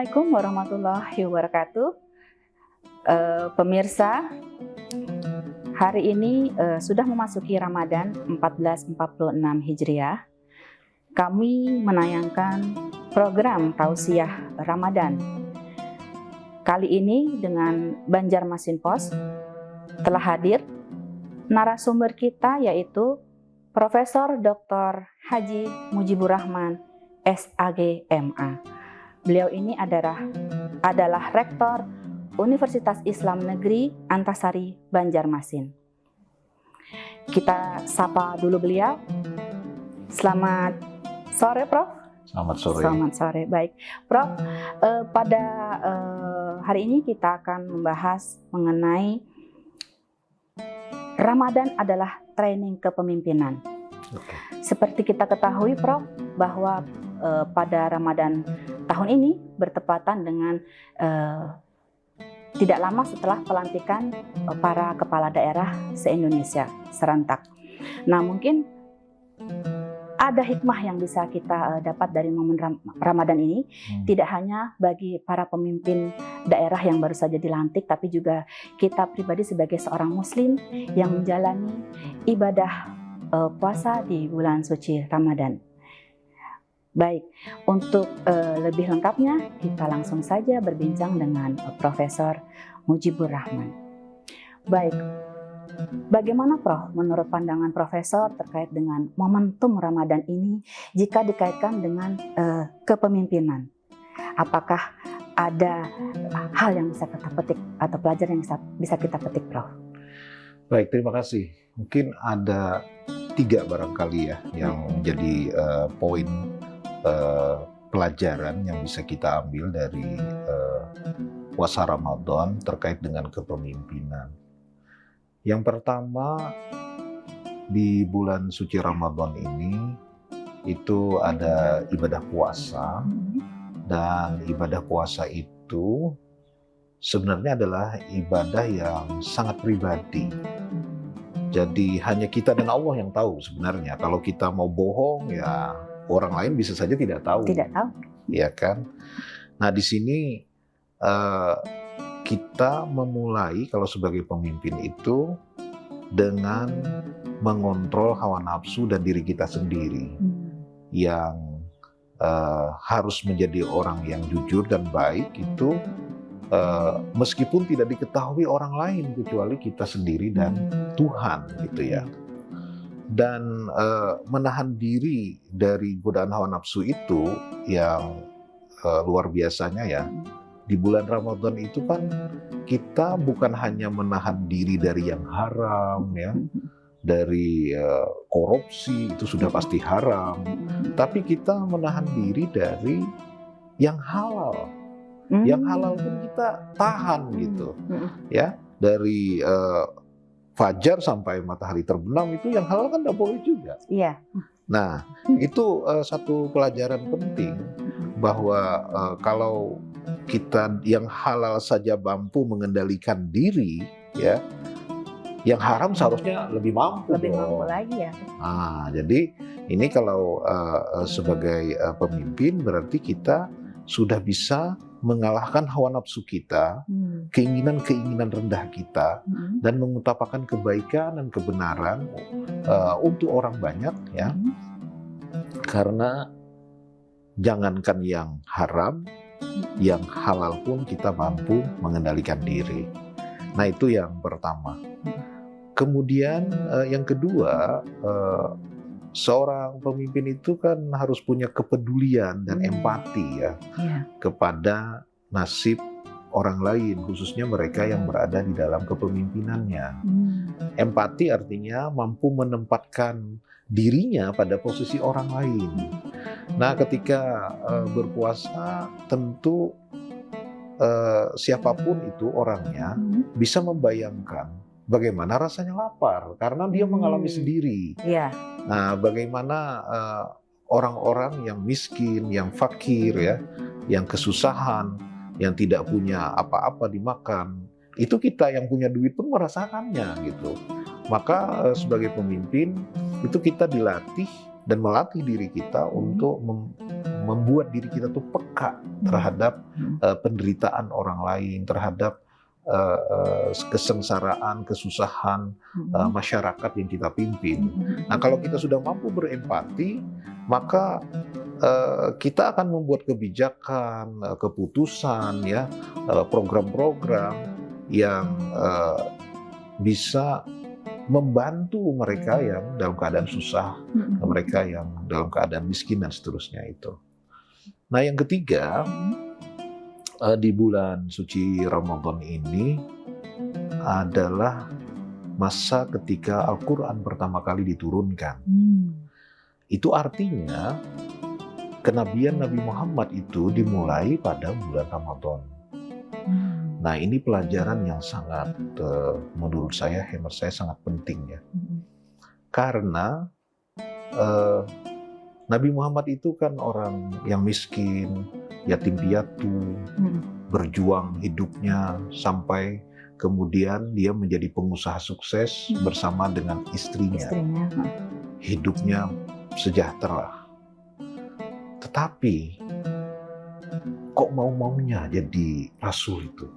Assalamualaikum warahmatullahi wabarakatuh. Pemirsa, hari ini sudah memasuki Ramadan 1446 Hijriah. Kami menayangkan program Tausiah Ramadan. Kali ini dengan Banjarmasin Pos telah hadir narasumber kita, yaitu Profesor Dr. Haji Mujibur Rahman, SAG MA. Beliau ini adalah Rektor Universitas Islam Negeri Antasari Banjarmasin. Kita sapa dulu beliau. Selamat sore, Prof. Selamat sore. Selamat sore. Baik, Prof. Pada hari ini kita akan membahas mengenai Ramadan adalah training kepemimpinan. Oke. Seperti kita ketahui, Prof, bahwa pada Ramadan tahun ini bertepatan dengan tidak lama setelah pelantikan para kepala daerah se-Indonesia serentak. Nah, mungkin ada hikmah yang bisa kita dapat dari momen Ramadan ini, tidak hanya bagi para pemimpin daerah yang baru saja dilantik, tapi juga kita pribadi sebagai seorang muslim yang menjalani ibadah puasa di bulan suci Ramadan. Baik, untuk lebih lengkapnya kita langsung saja berbincang dengan Profesor Mujibur Rahman. Baik, bagaimana Prof menurut pandangan Profesor terkait dengan momentum Ramadan ini jika dikaitkan dengan kepemimpinan? Apakah ada hal yang bisa kita petik atau pelajaran yang bisa kita petik, Prof? Baik, terima kasih. Mungkin ada 3 barangkali ya yang menjadi poin pelajaran yang bisa kita ambil dari puasa Ramadan terkait dengan kepemimpinan. Yang pertama, di bulan suci Ramadan ini itu ada ibadah puasa, dan ibadah puasa itu sebenarnya adalah ibadah yang sangat pribadi. Jadi hanya kita dan Allah yang tahu sebenarnya. Kalau kita mau bohong, ya orang lain bisa saja tidak tahu. Tidak tahu. Ya kan? Nah, di sini kita memulai kalau sebagai pemimpin itu dengan mengontrol hawa nafsu dan diri kita sendiri yang harus menjadi orang yang jujur dan baik itu meskipun tidak diketahui orang lain kecuali kita sendiri dan Tuhan gitu ya. Dan menahan diri dari godaan hawa nafsu itu yang luar biasanya ya. Di bulan Ramadan itu kan kita bukan hanya menahan diri dari yang haram ya, dari korupsi itu sudah pasti haram, tapi kita menahan diri dari yang halal. Yang halal pun kita tahan gitu ya, dari fajar sampai matahari terbenam itu yang halal kan tidak boleh juga. Iya. Nah, itu satu pelajaran penting bahwa kalau kita yang halal saja mampu mengendalikan diri, ya, yang haram seharusnya lebih mampu. Lebih mampu lagi ya. Nah, jadi ini kalau sebagai pemimpin berarti kita sudah bisa mengalahkan hawa nafsu kita, keinginan-keinginan rendah kita, dan mengutamakan kebaikan dan kebenaran untuk orang banyak ya. Karena jangankan yang haram, yang halal pun kita mampu mengendalikan diri. Nah, itu yang pertama. Kemudian yang kedua, seorang pemimpin itu kan harus punya kepedulian dan empati ya kepada nasib orang lain, khususnya mereka yang berada di dalam kepemimpinannya. Empati artinya mampu menempatkan dirinya pada posisi orang lain. Nah, ketika berpuasa tentu siapapun itu orangnya bisa membayangkan bagaimana rasanya lapar karena dia mengalami sendiri. Nah, bagaimana orang-orang yang miskin, yang fakir ya, yang kesusahan, yang tidak punya apa-apa dimakan, itu kita yang punya duit pun merasakannya gitu. Maka sebagai pemimpin itu kita dilatih dan melatih diri kita untuk membuat diri kita tuh peka terhadap penderitaan orang lain, terhadap kesengsaraan, kesusahan masyarakat yang kita pimpin. Nah, kalau kita sudah mampu berempati, maka kita akan membuat kebijakan, keputusan, ya, program-program yang bisa membantu mereka yang dalam keadaan susah, mereka yang dalam keadaan miskin dan seterusnya itu. Nah, yang ketiga, di bulan suci Ramadan ini adalah masa ketika Al-Quran pertama kali diturunkan. Itu artinya kenabian Nabi Muhammad itu dimulai pada bulan Ramadan. Nah, ini pelajaran yang sangat, menurut saya, hemat saya sangat penting ya. Karena Nabi Muhammad itu kan orang yang miskin, yatim piatu, berjuang hidupnya sampai kemudian dia menjadi pengusaha sukses bersama dengan istrinya. Hidupnya sejahtera. Tetapi kok mau-maunya jadi rasul itu?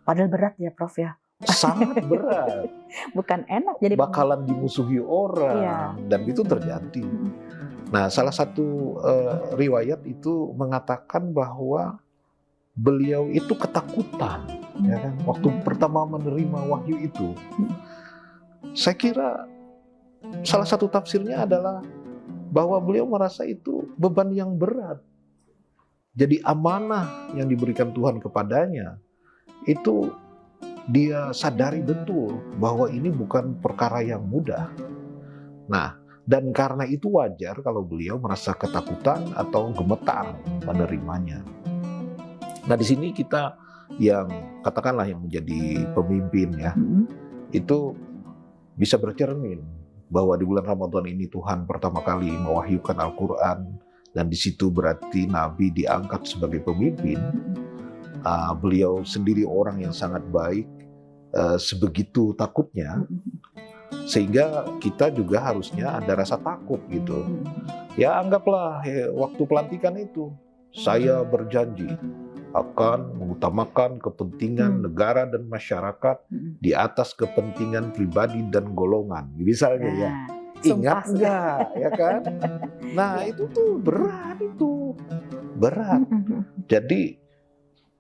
Padahal berat ya, Prof ya. Sangat berat. Bukan enak jadi bakalan dimusuhi orang, dan itu terjadi. Nah, salah satu riwayat itu mengatakan bahwa beliau itu ketakutan, ya kan? Waktu pertama menerima wahyu itu. Saya kira salah satu tafsirnya adalah bahwa beliau merasa itu beban yang berat. Jadi amanah yang diberikan Tuhan kepadanya itu dia sadari betul bahwa ini bukan perkara yang mudah. Nah, dan karena itu wajar kalau beliau merasa ketakutan atau gemetar menerimanya. Nah, di sini kita yang katakanlah yang menjadi pemimpin ya, itu bisa bercermin bahwa di bulan Ramadan ini Tuhan pertama kali mewahyukan Al-Quran, dan di situ berarti Nabi diangkat sebagai pemimpin. Beliau sendiri orang yang sangat baik, sebegitu takutnya, sehingga kita juga harusnya ada rasa takut gitu. Ya, anggaplah waktu pelantikan itu, saya berjanji akan mengutamakan kepentingan negara dan masyarakat di atas kepentingan pribadi dan golongan, misalnya ya. Ingat nggak, ya kan? Nah, itu tuh berat, itu berat. Jadi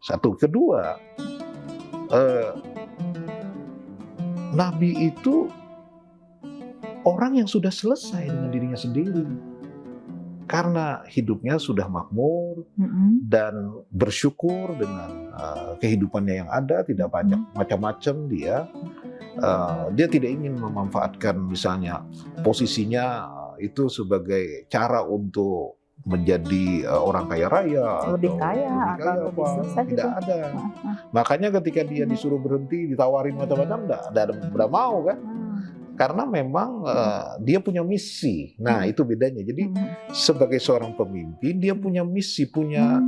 satu, kedua, Nabi itu orang yang sudah selesai dengan dirinya sendiri. Karena hidupnya sudah makmur dan bersyukur dengan kehidupannya yang ada, tidak banyak macam-macam dia. Dia tidak ingin memanfaatkan misalnya posisinya itu sebagai cara untuk menjadi orang kaya raya, lebih kaya atau lebih sukses, tidak ada. Makanya ketika dia disuruh berhenti, ditawarin macam-macam, tidak mau kan? Karena memang dia punya misi. Nah, itu bedanya. Jadi sebagai seorang pemimpin, dia punya misi, punya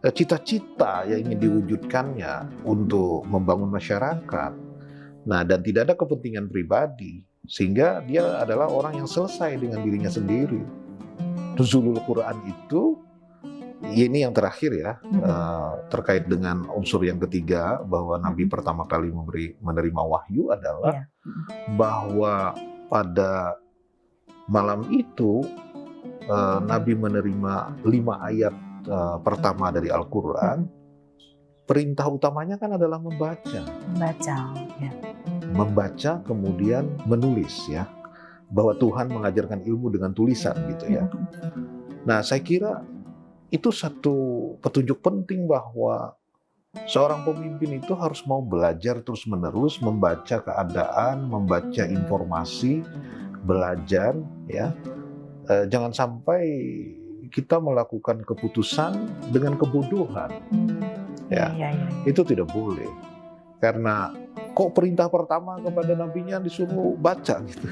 cita-cita yang ingin diwujudkannya untuk membangun masyarakat. Nah, dan tidak ada kepentingan pribadi, sehingga dia adalah orang yang selesai dengan dirinya sendiri. Nuzulul Quran itu, ini yang terakhir ya, terkait dengan unsur yang ketiga, bahwa Nabi pertama kali menerima wahyu adalah bahwa pada malam itu Nabi menerima 5 ayat pertama dari Al-Quran. Perintah utamanya kan adalah membaca. Membaca kemudian menulis ya. Bahwa Tuhan mengajarkan ilmu dengan tulisan gitu ya. Nah, saya kira itu satu petunjuk penting bahwa seorang pemimpin itu harus mau belajar terus-menerus, membaca keadaan, membaca informasi, belajar ya. Jangan sampai kita melakukan keputusan dengan kebodohan. Ya. Itu tidak boleh. Karena kok perintah pertama kepada nabinya disuruh baca gitu.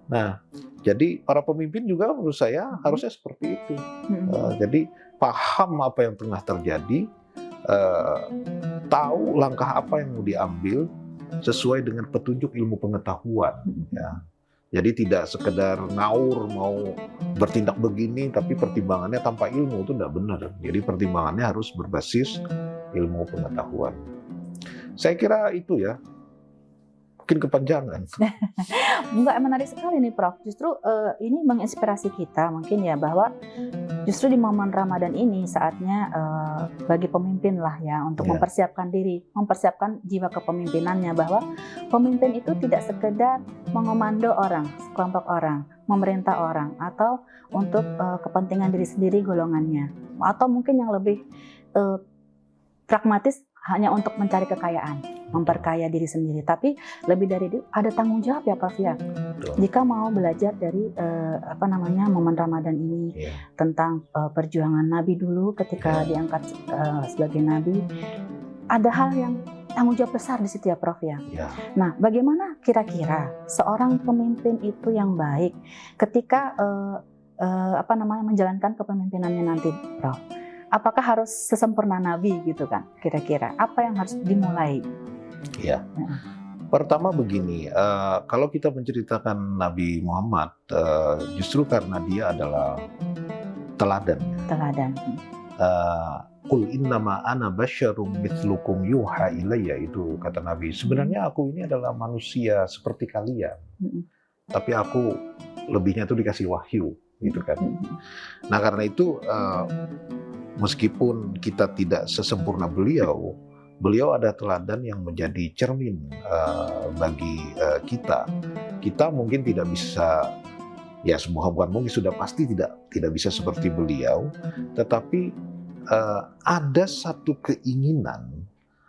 Nah, jadi para pemimpin juga menurut saya harusnya seperti itu. Jadi paham apa yang tengah terjadi, tahu langkah apa yang mau diambil sesuai dengan petunjuk ilmu pengetahuan. Ya. Jadi tidak sekedar ngaur mau bertindak begini tapi pertimbangannya tanpa ilmu, itu tidak benar. Jadi pertimbangannya harus berbasis ilmu pengetahuan. Saya kira itu ya, mungkin kepanjangan. Enggak, menarik sekali nih Prof. Justru ini menginspirasi kita mungkin ya, bahwa justru di momen Ramadan ini saatnya bagi pemimpin lah ya untuk Ya. mempersiapkan diri, mempersiapkan jiwa kepemimpinannya, bahwa pemimpin itu tidak sekedar mengomando orang, sekelompok orang, memerintah orang, atau untuk kepentingan diri sendiri, golongannya, atau mungkin yang lebih pragmatis hanya untuk mencari kekayaan, memperkaya diri sendiri. Tapi lebih dari itu ada tanggung jawab ya Prof ya. Betul. Jika mau belajar dari momen Ramadan ini, Ya. tentang perjuangan Nabi dulu ketika diangkat sebagai Nabi, ada hal yang tanggung jawab besar di situ ya Prof ya. Ya. Nah, bagaimana kira-kira seorang pemimpin itu yang baik ketika menjalankan kepemimpinannya nanti, Prof? Apakah harus sesempurna Nabi gitu kan? Kira-kira apa yang harus dimulai? Ya. Pertama begini, kalau kita menceritakan Nabi Muhammad, justru karena dia adalah teladan. Teladan. Qul innama ana basyarum mithlukum yuha ilayya, itu kata Nabi. Sebenarnya aku ini adalah manusia seperti kalian, tapi aku lebihnya itu dikasih wahyu, gitu kan. Nah karena itu meskipun kita tidak sesempurna beliau, beliau ada teladan yang menjadi cermin bagi kita. Kita mungkin tidak bisa, ya bukan mungkin, sudah pasti tidak bisa seperti beliau, tetapi ada satu keinginan,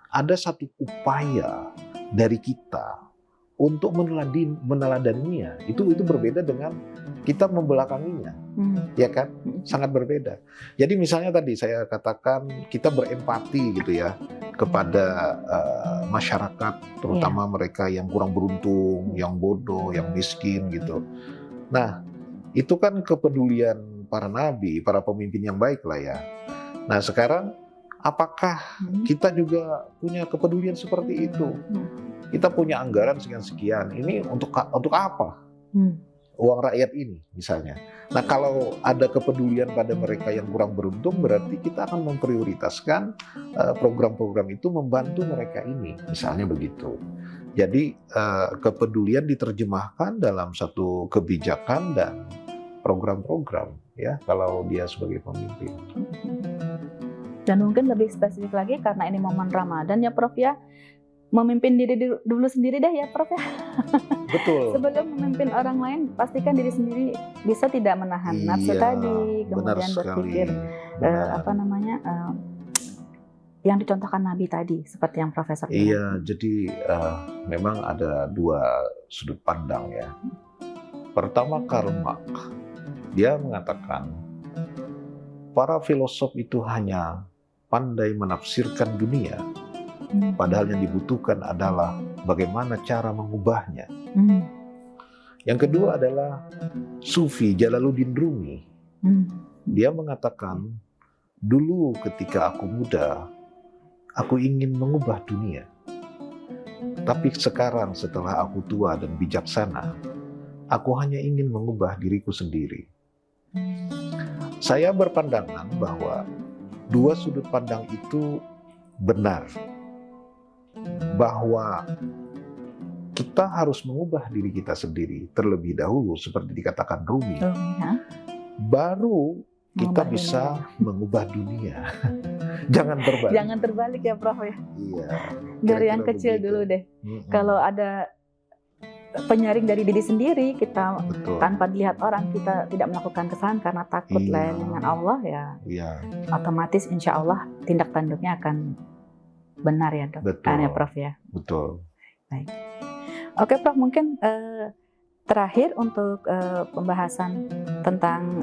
ada satu upaya dari kita untuk meneladaninya. Itu berbeda dengan kita membelakanginya, ya kan? Sangat berbeda. Jadi misalnya tadi saya katakan kita berempati gitu ya kepada masyarakat, terutama mereka yang kurang beruntung, yang bodoh, yang miskin gitu. Nah, itu kan kepedulian para nabi, para pemimpin yang baik lah ya. Nah sekarang apakah kita juga punya kepedulian seperti itu? Kita punya anggaran sekian-sekian, ini untuk apa? Uang rakyat ini misalnya. Nah kalau ada kepedulian pada mereka yang kurang beruntung, berarti kita akan memprioritaskan program-program itu membantu mereka ini, misalnya begitu. Jadi kepedulian diterjemahkan dalam satu kebijakan dan program-program ya kalau dia sebagai pemimpin. Dan mungkin lebih spesifik lagi karena ini momen Ramadan ya Prof ya, memimpin diri dulu sendiri deh ya Prof ya. Betul. Sebelum memimpin orang lain, pastikan diri sendiri bisa tidak menahan nafsu tadi, kemudian berpikir yang dicontohkan Nabi tadi, seperti yang Profesor bilang. Iya, jadi memang ada dua sudut pandang ya. Pertama Karl Marx, dia mengatakan para filosof itu hanya pandai menafsirkan dunia, padahal yang dibutuhkan adalah bagaimana cara mengubahnya. Yang kedua adalah Sufi Jalaluddin Rumi. Dia mengatakan, dulu ketika aku muda, aku ingin mengubah dunia. Tapi sekarang setelah aku tua dan bijaksana, aku hanya ingin mengubah diriku sendiri. Saya berpandangan bahwa dua sudut pandang itu benar. Bahwa kita harus mengubah diri kita sendiri terlebih dahulu, seperti dikatakan Rumi. Baru kita bisa mengubah dunia. Jangan terbalik. Jangan terbalik ya Prof ya. Iya. Dari yang kecil begitu dulu deh. Kalau ada penyaring dari diri sendiri, kita tanpa dilihat orang, kita tidak melakukan kesalahan karena takut dengan Allah ya. Otomatis insya Allah tindak tanduknya akan benar ya Dok. Betul. Ya Prof ya. Betul. Baik. Oke Prof, mungkin terakhir untuk pembahasan tentang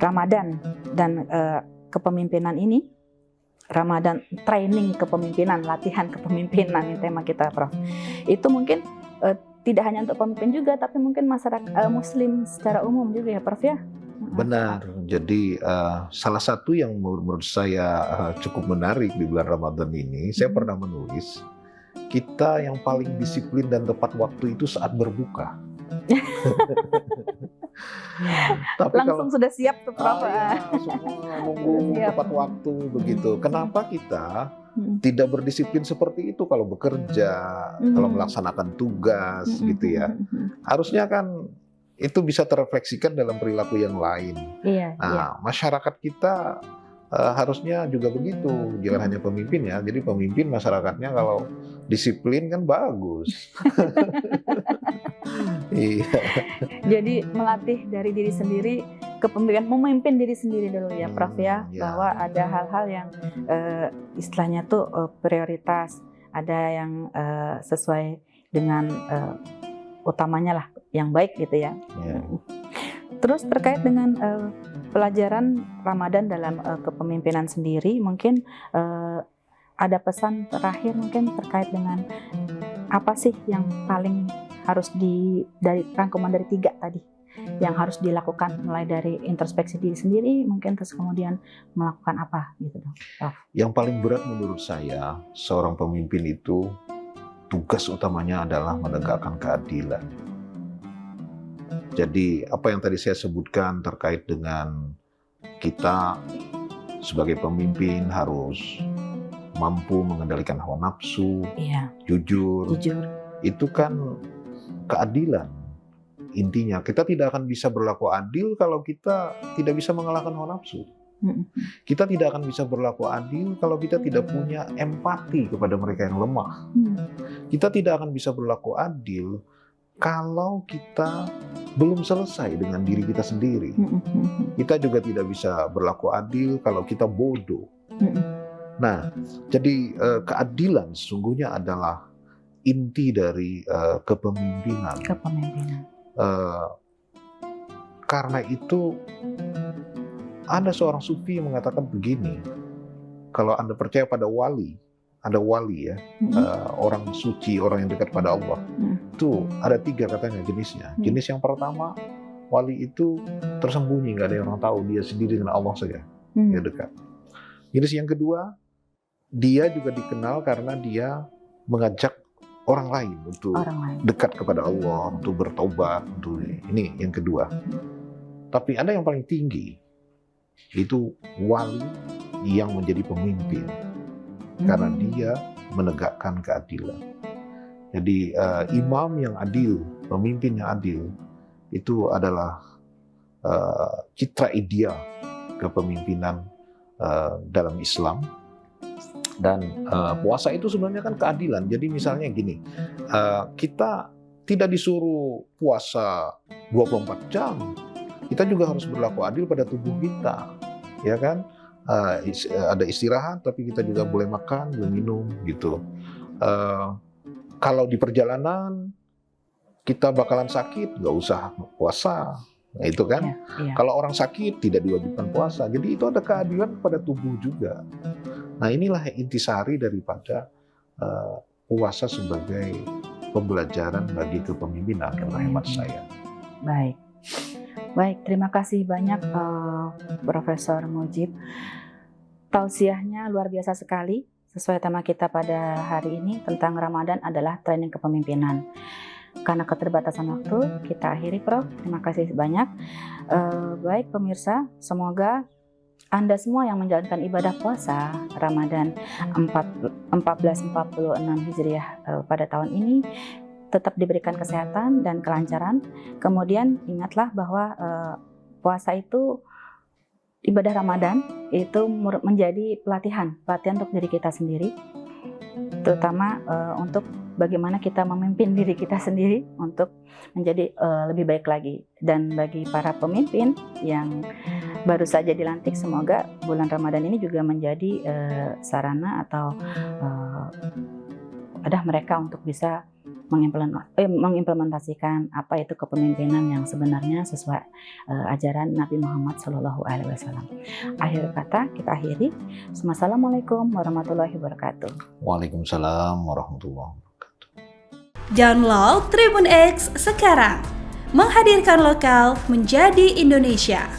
Ramadan dan kepemimpinan ini, Ramadan training kepemimpinan, latihan kepemimpinan, ini tema kita Prof. Itu mungkin tidak hanya untuk pemimpin juga, tapi mungkin masyarakat Muslim secara umum juga ya Prof ya. Benar. Jadi salah satu yang menurut saya cukup menarik di bulan Ramadan ini, saya pernah menulis, kita yang paling disiplin dan tepat waktu itu saat berbuka. Tapi Langsung sudah siap tuh Prof. ya, semua nunggu Siap. tepat waktu begitu. Kenapa kita Mm. tidak berdisiplin seperti itu kalau bekerja, kalau melaksanakan tugas gitu ya? Harusnya kan itu bisa terefleksikan dalam perilaku yang lain. Iya, iya. Nah, masyarakat kita harusnya juga begitu, jangan hanya pemimpin ya. Jadi pemimpin masyarakatnya kalau disiplin kan bagus. Iya. Jadi melatih dari diri sendiri, kepemimpinan, memimpin diri sendiri dulu ya Prof ya, Ya. bahwa ada hal-hal yang istilahnya tuh prioritas, ada yang sesuai dengan utamanya lah, yang baik gitu ya. Ya. Terus terkait dengan pelajaran Ramadan dalam kepemimpinan sendiri, mungkin ada pesan terakhir mungkin terkait dengan apa sih yang paling harus dari rangkuman dari 3 tadi yang harus dilakukan, mulai dari introspeksi diri sendiri mungkin, terus kemudian melakukan apa gitu dong. Yang paling berat menurut saya, seorang pemimpin itu tugas utamanya adalah menegakkan keadilan. Jadi apa yang tadi saya sebutkan terkait dengan kita sebagai pemimpin harus mampu mengendalikan hawa nafsu, Iya, jujur, jujur. itu kan keadilan. Intinya kita tidak akan bisa berlaku adil kalau kita tidak bisa mengalahkan hawa nafsu. Kita tidak akan bisa berlaku adil kalau kita tidak punya empati kepada mereka yang lemah. Kita tidak akan bisa berlaku adil kalau kita belum selesai dengan diri kita sendiri. Kita juga tidak bisa berlaku adil kalau kita bodoh. Nah, jadi keadilan sesungguhnya adalah inti dari kepemimpinan. Karena itu ada seorang sufi yang mengatakan begini, kalau Anda percaya pada wali, ada wali ya, orang suci, orang yang dekat pada Allah, itu ada 3 katanya jenisnya. Jenis yang pertama, wali itu tersembunyi, nggak ada yang orang tahu, dia sendiri dengan Allah saja, dia dekat. Jenis yang kedua, dia juga dikenal karena dia mengajak orang lain untuk dekat kepada Allah, untuk bertobat, untuk ini yang kedua. Tapi ada yang paling tinggi, itu wali yang menjadi pemimpin karena dia menegakkan keadilan. Jadi imam yang adil, pemimpin yang adil, itu adalah citra ideal kepemimpinan dalam Islam. Dan puasa itu sebenarnya kan keadilan. Jadi misalnya gini, kita tidak disuruh puasa 24 jam. Kita juga harus berlaku adil pada tubuh kita, ya kan? Ada istirahat, tapi kita juga boleh makan, boleh minum, gitu. Kalau di perjalanan kita bakalan sakit, nggak usah puasa, nah, itu kan? Ya. Kalau orang sakit tidak diwajibkan puasa. Jadi itu ada keadilan pada tubuh juga. Nah, inilah intisari daripada puasa sebagai pembelajaran bagi kepemimpinan, menurut hemat saya. Baik, terima kasih banyak Profesor Mujib. Tausiahnya luar biasa sekali, sesuai tema kita pada hari ini tentang Ramadan adalah training kepemimpinan. Karena keterbatasan waktu, kita akhiri Prof. Terima kasih banyak. Baik pemirsa, semoga Anda semua yang menjalankan ibadah puasa Ramadan 1446 Hijriah pada tahun ini tetap diberikan kesehatan dan kelancaran. Kemudian ingatlah bahwa puasa itu, ibadah Ramadan itu menjadi pelatihan untuk diri kita sendiri, terutama untuk bagaimana kita memimpin diri kita sendiri untuk menjadi lebih baik lagi. Dan bagi para pemimpin yang baru saja dilantik, semoga bulan Ramadan ini juga menjadi sarana atau wadah mereka untuk bisa mengimplementasikan apa itu kepemimpinan yang sebenarnya sesuai ajaran Nabi Muhammad SAW. Akhir kata kita akhiri. Wassalamualaikum warahmatullahi wabarakatuh. Waalaikumsalam warahmatullahi wabarakatuh. Download Tribun X sekarang, menghadirkan lokal menjadi Indonesia.